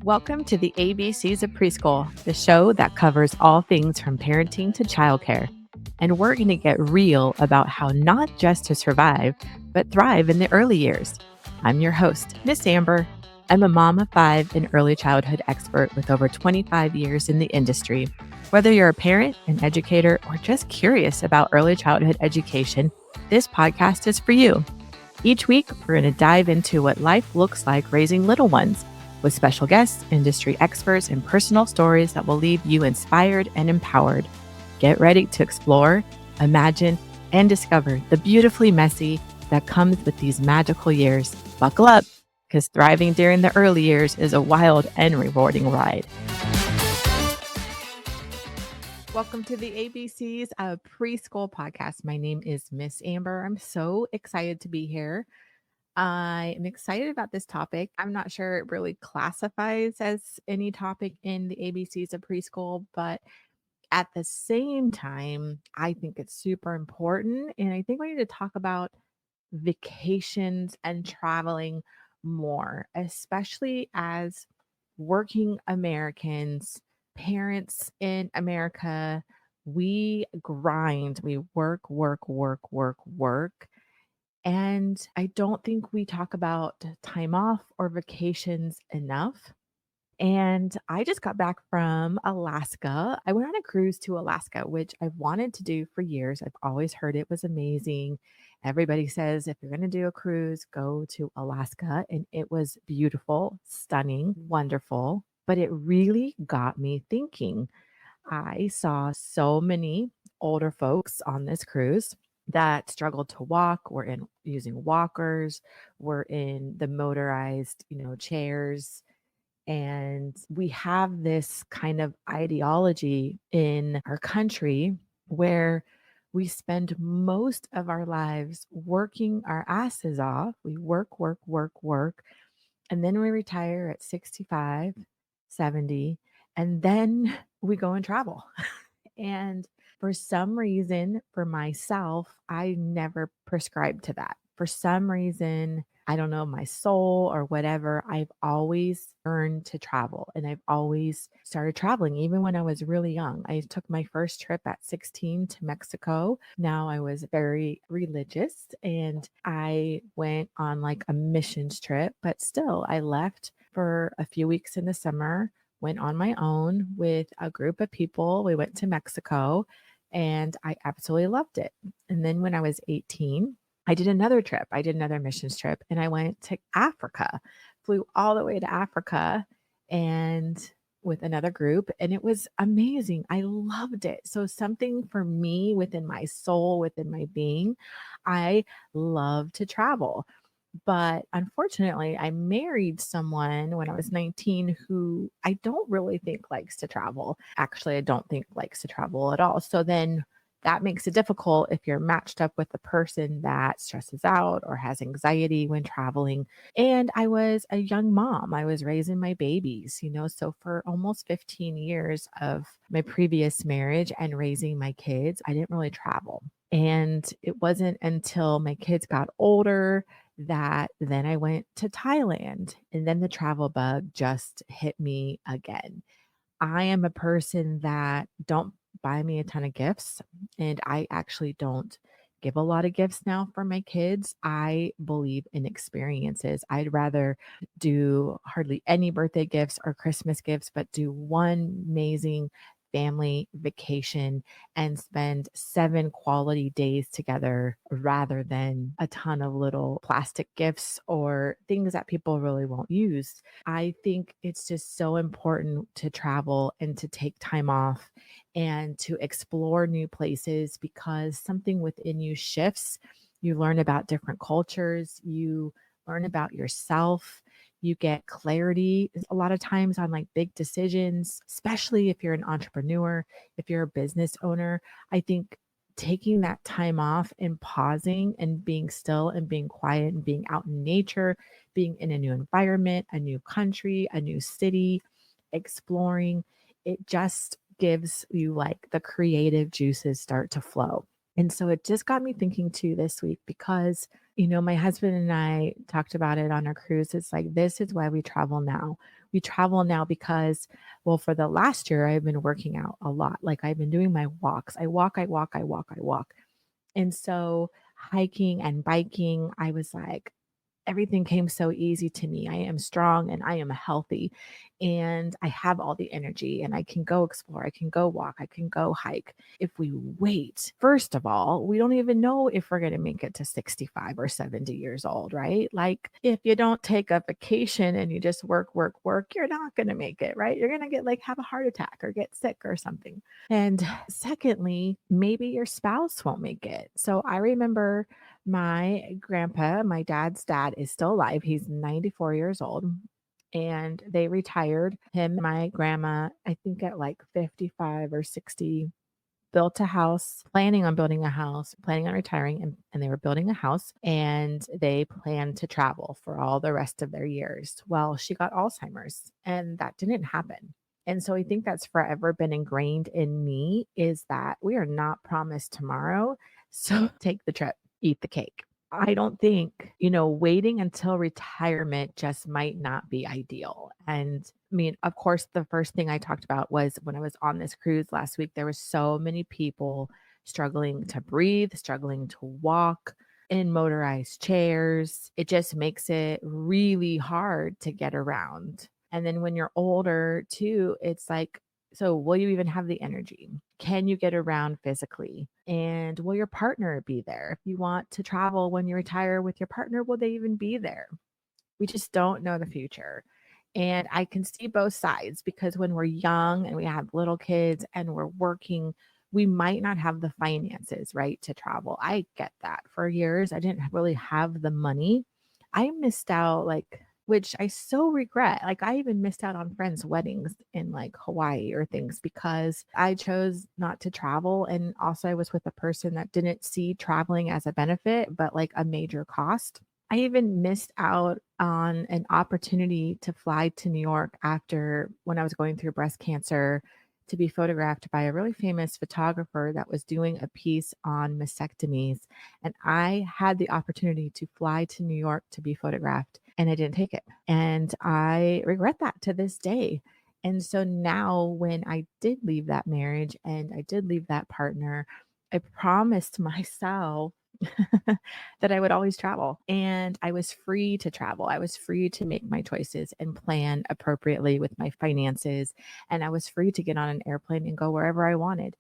Welcome to the ABCs of Preschool, the show that covers all things from parenting to childcare. And we're going to get real about how not just to survive, but thrive in the early years. I'm your host, Miss Amber. I'm a mom of 5 and early childhood expert with over 25 years in the industry. Whether you're a parent, an educator, or just curious about early childhood education, this podcast is for you. Each week, we're going to dive into what life looks like raising little ones, with special guests, industry experts, and personal stories that will leave you inspired and empowered. Get ready to explore, imagine, and discover the beautifully messy that comes with these magical years. Buckle up, because thriving during the early years is a wild and rewarding ride. Welcome to the ABCs of Preschool podcast. My name is Miss Amber. I'm so excited to be here. I am excited about this topic. I'm not sure it really classifies as any topic in the ABCs of Preschool, but at the same time, I think it's super important. And I think we need to talk about vacations and traveling more, especially as working Americans, parents in America. We grind, we work, work, work, work, work. And I don't think we talk about time off or vacations enough. And I just got back from Alaska. I went on a cruise to Alaska, which I've wanted to do for years. I've always heard it was amazing. Everybody says if you're going to do a cruise, go to Alaska. And it was beautiful, stunning, wonderful. But it really got me thinking. I saw so many older folks on this cruise that struggled to walk, were in using walkers, were in the motorized, chairs. And we have this kind of ideology in our country where we spend most of our lives working our asses off. We work, work, work, work. And then we retire at 65, 70, and then we go and travel. And for some reason, for myself, I never prescribed to that. For some reason, I don't know, my soul or whatever, I've always yearned to travel and I've always started traveling, even when I was really young. I took my first trip at 16 to Mexico. Now I was very religious and I went on like a missions trip, but still I left for a few weeks in the summer, went on my own with a group of people. We went to Mexico and I absolutely loved it. And then when I was 18, I did another trip. I did another missions trip and I went to Africa, flew all the way to Africa and with another group. And it was amazing. I loved it. So something for me within my soul, within my being, I love to travel. But unfortunately, I married someone when I was 19 who I don't really think likes to travel. Actually, I don't think likes to travel at all. So then that makes it difficult if you're matched up with a person that stresses out or has anxiety when traveling. And I was a young mom. I was raising my babies, so for almost 15 years of my previous marriage and raising my kids, I didn't really travel. And it wasn't until my kids got older that then I went to Thailand and then the travel bug just hit me again. I am a person that don't buy me a ton of gifts and I actually don't give a lot of gifts now for my kids. I believe in experiences. I'd rather do hardly any birthday gifts or Christmas gifts, but do one amazing family vacation and spend 7 quality days together rather than a ton of little plastic gifts or things that people really won't use. I think it's just so important to travel and to take time off and to explore new places because something within you shifts. You learn about different cultures, you learn about yourself. You get clarity a lot of times on like big decisions, especially if you're an entrepreneur, if you're a business owner. I think taking that time off and pausing and being still and being quiet and being out in nature, being in a new environment, a new country, a new city, exploring, it just gives you like the creative juices start to flow. And so it just got me thinking too this week because my husband and I talked about it on our cruise. It's like, this is why we travel now. We travel now because, well, for the last year, I've been working out a lot. Like I've been doing my walks. I walk, I walk, I walk, I walk. And so hiking and biking, I was like, everything came so easy to me. I am strong and I am healthy and I have all the energy and I can go explore. I can go walk. I can go hike. If we wait, first of all, we don't even know if we're going to make it to 65 or 70 years old, right? Like if you don't take a vacation and you just work, work, work, you're not going to make it, right? You're going to get like have a heart attack or get sick or something. And secondly, maybe your spouse won't make it. So I remember my grandpa, my dad's dad, is still alive. He's 94 years old. And they retired him, my grandma, I think at like 55 or 60, built a house, planning on building a house, planning on retiring, and they were building a house and they planned to travel for all the rest of their years. Well, she got Alzheimer's and that didn't happen. And so I think that's forever been ingrained in me is that we are not promised tomorrow. So take the trip, eat the cake. I don't think, waiting until retirement just might not be ideal. And I mean, of course, the first thing I talked about was when I was on this cruise last week, there were so many people struggling to breathe, struggling to walk in motorized chairs. It just makes it really hard to get around. And then when you're older too, it's like, so will you even have the energy? Can you get around physically? And will your partner be there? If you want to travel when you retire with your partner, will they even be there? We just don't know the future. And I can see both sides because when we're young and we have little kids and we're working, we might not have the finances, right, to travel. I get that. For years, I didn't really have the money. I missed out, like, which I so regret. Like, I even missed out on friends' weddings in like Hawaii or things because I chose not to travel. And also, I was with a person that didn't see traveling as a benefit, but like a major cost. I even missed out on an opportunity to fly to New York after when I was going through breast cancer to be photographed by a really famous photographer that was doing a piece on mastectomies. And I had the opportunity to fly to New York to be photographed, and I didn't take it. And I regret that to this day. And so now, when I did leave that marriage and I did leave that partner, I promised myself that I would always travel and I was free to travel. I was free to make my choices and plan appropriately with my finances. And I was free to get on an airplane and go wherever I wanted.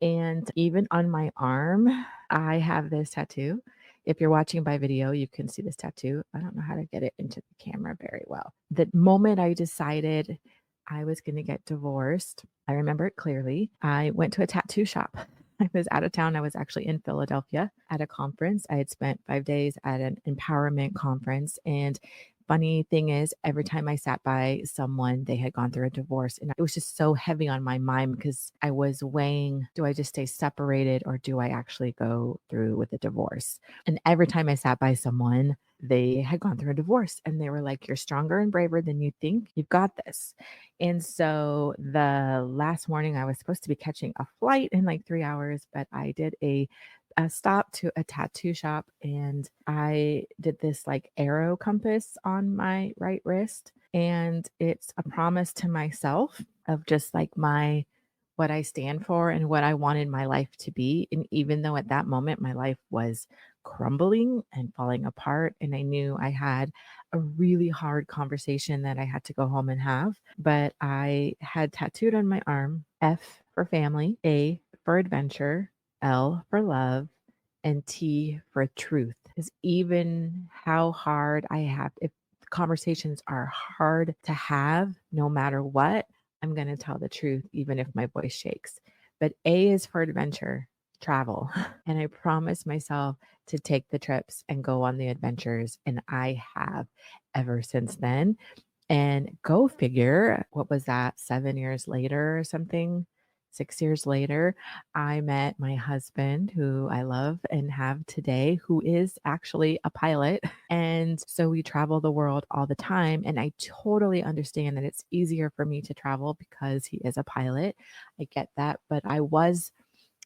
And even on my arm, I have this tattoo. If you're watching by video, you can see this tattoo. I don't know how to get it into the camera very well. The moment I decided I was going to get divorced, I remember it clearly. I went to a tattoo shop. I was out of town. I was actually in Philadelphia at a conference. I had spent 5 days at an empowerment conference. And funny thing is, every time I sat by someone, they had gone through a divorce. And it was just so heavy on my mind because I was weighing, do I just stay separated or do I actually go through with a divorce? And every time I sat by someone, they had gone through a divorce and they were like, you're stronger and braver than you think. You've got this. And so the last morning, I was supposed to be catching a flight in like 3 hours, but I did a stop to a tattoo shop and I did this like arrow compass on my right wrist. And it's a promise to myself of just like what I stand for and what I wanted my life to be. And even though at that moment my life was crumbling and falling apart, and I knew I had a really hard conversation that I had to go home and have, but I had tattooed on my arm F for family, A for adventure, L for love, and T for truth. Is even how hard I have, if conversations are hard to have, no matter what, I'm going to tell the truth, even if my voice shakes. But A is for adventure, travel. And I promised myself to take the trips and go on the adventures. And I have ever since then. And go figure, what was that, 7 years later or something? 6 years later, I met my husband, who I love and have today, who is actually a pilot. And so we travel the world all the time. And I totally understand that it's easier for me to travel because he is a pilot. I get that. But I was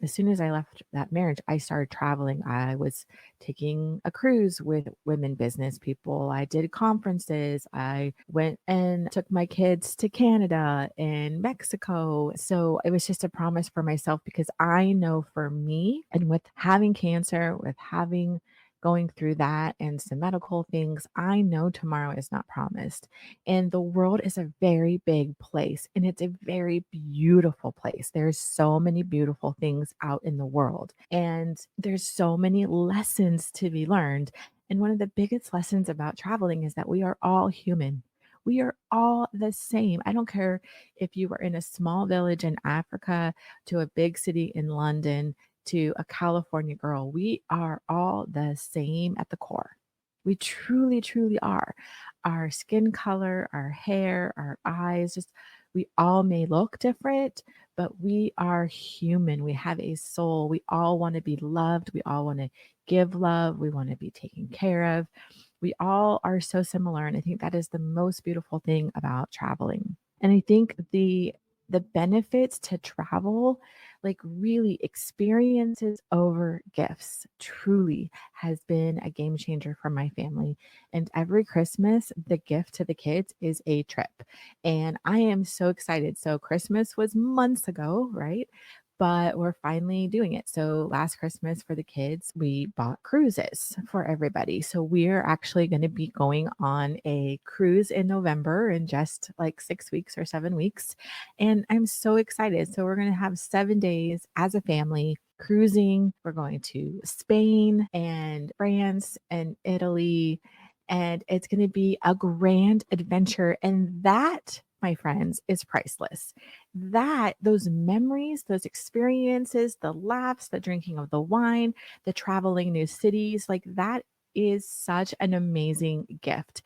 as soon as I left that marriage, I started traveling. I was taking a cruise with women business people. I did conferences. I went and took my kids to Canada and Mexico. So it was just a promise for myself because I know for me, and with having cancer, with having going through that and some medical things, I know tomorrow is not promised. And the world is a very big place and it's a very beautiful place. There's so many beautiful things out in the world and there's so many lessons to be learned. And one of the biggest lessons about traveling is that we are all human. We are all the same. I don't care if you were in a small village in Africa to a big city in London to a California girl. We are all the same at the core. We truly, truly are. Our skin color, our hair, our eyes, just we all may look different, but we are human. We have a soul. We all want to be loved. We all want to give love. We want to be taken care of. We all are so similar. And I think that is the most beautiful thing about traveling. And I think the benefits to travel, like really experiences over gifts, truly has been a game changer for my family. And every Christmas, the gift to the kids is a trip. And I am so excited. So Christmas was months ago, right? But we're finally doing it. So last Christmas for the kids, we bought cruises for everybody. So we're actually going to be going on a cruise in November in just like 6 weeks or 7 weeks. And I'm so excited. So we're going to have 7 days as a family cruising. We're going to Spain and France and Italy. And it's going to be a grand adventure. And that, my friends, is priceless. That, those memories, those experiences, the laughs, the drinking of the wine, the traveling new cities, like that is such an amazing gift.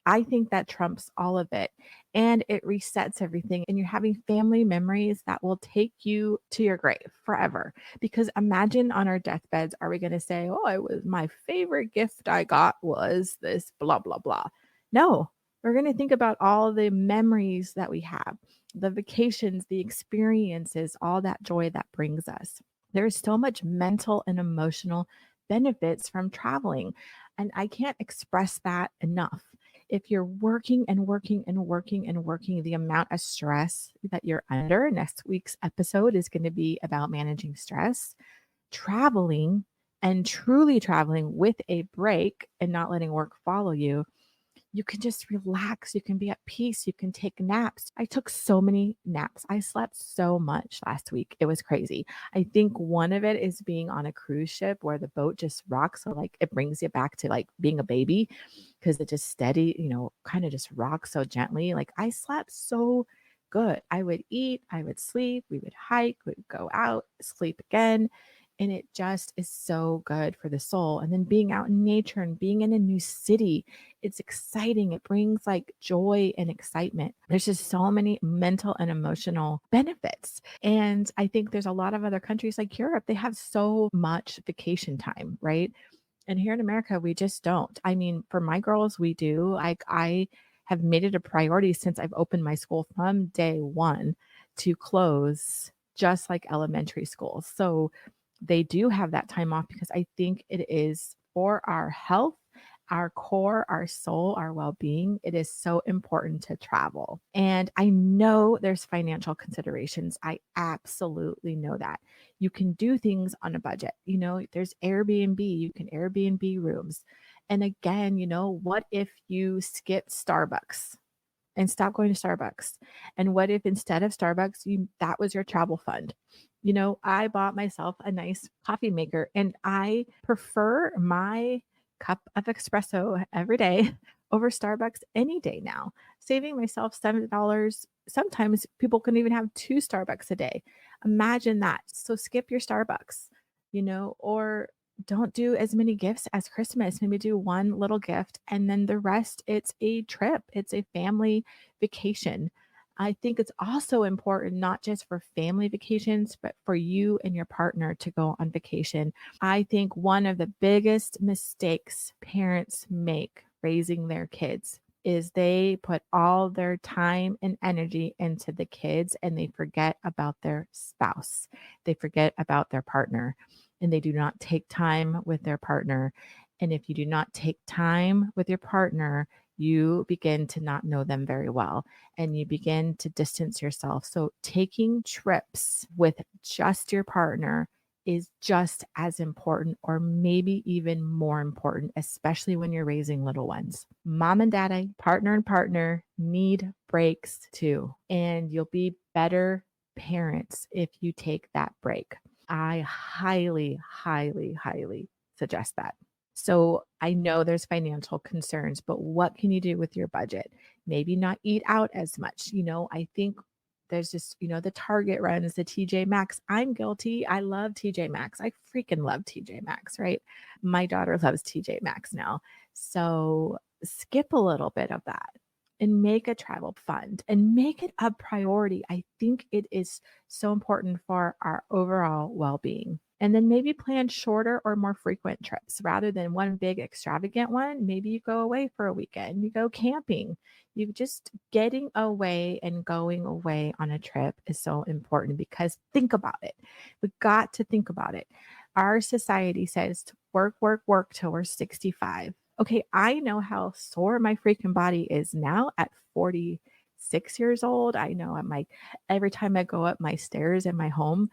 I think that trumps all of it and it resets everything. And you're having family memories that will take you to your grave forever. Because imagine on our deathbeds, are we going to say, oh, it was my favorite gift I got was this, blah, blah, blah? No, we're going to think about all the memories that we have, the vacations, the experiences, all that joy that brings us. There's so much mental and emotional benefits from traveling. And I can't express that enough. If you're working and working and working and working, the amount of stress that you're under, next week's episode is going to be about managing stress, traveling and truly traveling with a break and not letting work follow you. You can just relax. You can be at peace. You can take naps. I took so many naps. I slept so much last week. It was crazy. I think one of it is being on a cruise ship where the boat just rocks. So, like, it brings you back to like being a baby because it just steady, kind of just rocks so gently. Like, I slept so good. I would eat, I would sleep, we would hike, we would go out, sleep again. And it just is so good for the soul. And then being out in nature and being in a new city, it's exciting. It brings like joy and excitement. There's just so many mental and emotional benefits. And I think there's a lot of other countries like Europe, they have so much vacation time, right? And here in America, we just don't. I mean, for my girls, we do. Like, I have made it a priority since I've opened my school from day one to close just like elementary school. So they do have that time off because I think it is for our health, our core, our soul, our well being. It is so important to travel. And I know there's financial considerations. I absolutely know that. You can do things on a budget. There's Airbnb, you can Airbnb rooms. And again, what if you skip Starbucks? And stop going to Starbucks? And what if instead of Starbucks, that was your travel fund? I bought myself a nice coffee maker and I prefer my cup of espresso every day over Starbucks any day now, saving myself $7. Sometimes people can even have two Starbucks a day. Imagine that. So skip your Starbucks, or don't do as many gifts as Christmas. Maybe do one little gift and then the rest, it's a trip, it's a family vacation. I think it's also important, not just for family vacations, but for you and your partner to go on vacation. I think one of the biggest mistakes parents make raising their kids is they put all their time and energy into the kids and they forget about their spouse. They forget about their partner and they do not take time with their partner. And if you do not take time with your partner, you begin to not know them very well and you begin to distance yourself. So taking trips with just your partner is just as important or maybe even more important, especially when you're raising little ones. Mom and daddy, partner and partner need breaks too, and you'll be better parents if you take that break. I highly, highly, highly suggest that. So I know there's financial concerns, but what can you do with your budget? Maybe not eat out as much. I think there's just, the Target runs, the TJ Maxx. I'm guilty. I love TJ Maxx. I freaking love TJ Maxx, right? My daughter loves TJ Maxx now. So skip a little bit of that and make a travel fund and make it a priority. I think it is so important for our overall well-being. And then maybe plan shorter or more frequent trips rather than one big extravagant one. Maybe you go away for a weekend, you go camping. You just getting away and going away on a trip is so important because think about it. We've got to think about it. Our society says to work, work, work till we're 65. Okay, I know how sore my freaking body is now at 46 years old. I know every time I go up my stairs in my home,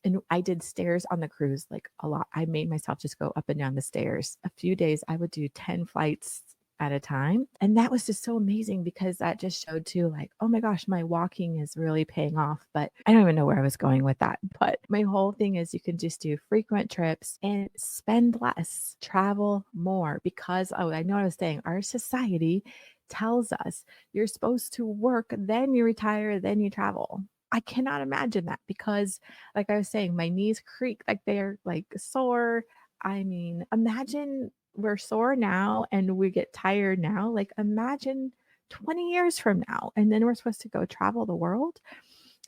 and I did stairs on the cruise like a lot. I made myself just go up and down the stairs. A few days I would do 10 flights at a time. And that was just so amazing because that just showed too, like, oh my gosh, my walking is really paying off. But I don't even know where I was going with that. But my whole thing is you can just do frequent trips and spend less, travel more because, I know what I was saying, our society tells us you're supposed to work, then you retire, then you travel. I cannot imagine that because, like I was saying, my knees creak like they're like sore. I mean, imagine we're sore now and we get tired now. Like, imagine 20 years from now, and then we're supposed to go travel the world.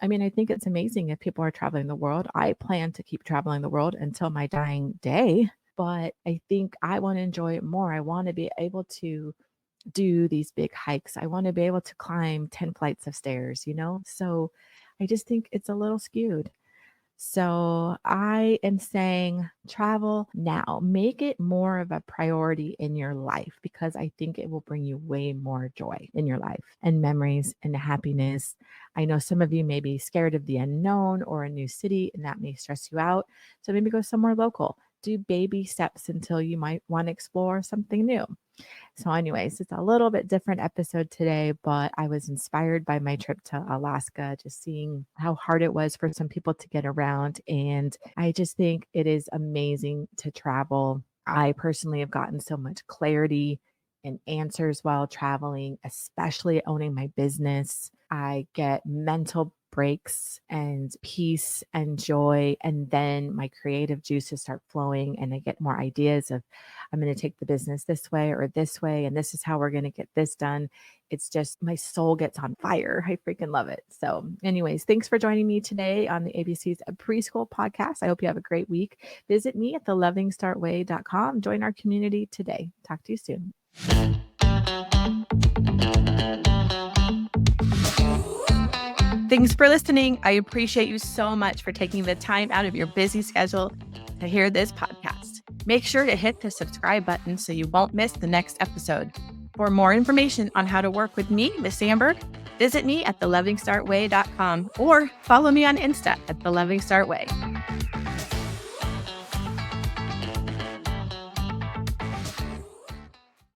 I mean, I think it's amazing if people are traveling the world. I plan to keep traveling the world until my dying day, but I think I want to enjoy it more. I want to be able to do these big hikes. I want to be able to climb 10 flights of stairs, So I just think it's a little skewed. So I am saying travel now, make it more of a priority in your life because I think it will bring you way more joy in your life and memories and happiness. I know some of you may be scared of the unknown or a new city and that may stress you out. So maybe go somewhere local. Do baby steps until you might want to explore something new. So anyways, it's a little bit different episode today, but I was inspired by my trip to Alaska, just seeing how hard it was for some people to get around. And I just think it is amazing to travel. I personally have gotten so much clarity and answers while traveling, especially owning my business. I get mental breaks and peace and joy. And then my creative juices start flowing and I get more ideas of I'm going to take the business this way or this way. And this is how we're going to get this done. It's just my soul gets on fire. I freaking love it. So anyways, thanks for joining me today on the ABCs of Preschool podcast. I hope you have a great week. Visit me at thelovingstartway.com. Join our community today. Talk to you soon. Thanks for listening. I appreciate you so much for taking the time out of your busy schedule to hear this podcast. Make sure to hit the subscribe button so you won't miss the next episode. For more information on how to work with me, Miss Amber, visit me at thelovingstartway.com or follow me on Insta at thelovingstartway.